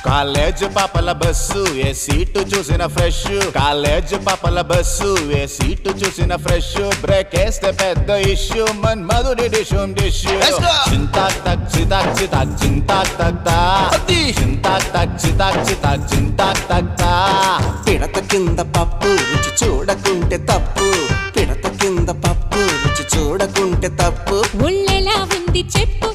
College పాపల bus ఏ seat చూసిన fresh, college పాపల బస్సు ఏ సీటు చూసిన ఫ్రెష్, బ్రేక్ వేస్తే పెద్ద ఇష్యూ మన్ మధుడి డిషుమ్ డిష్యూ. చింతాక్ తక్ చితాక్ చితాక్ చింతాక్ తక్ తా, చింతాక్ తక్ చితాక్ చితాక్ చింతాక్ తక్ తా. పిడత కింద పప్పు రుచి చూడకుంటే తప్పు, పిడత కింద పప్పు రుచి చూడకుంటే తప్పు. ఒళ్ళెలా ఉంది చెప్పు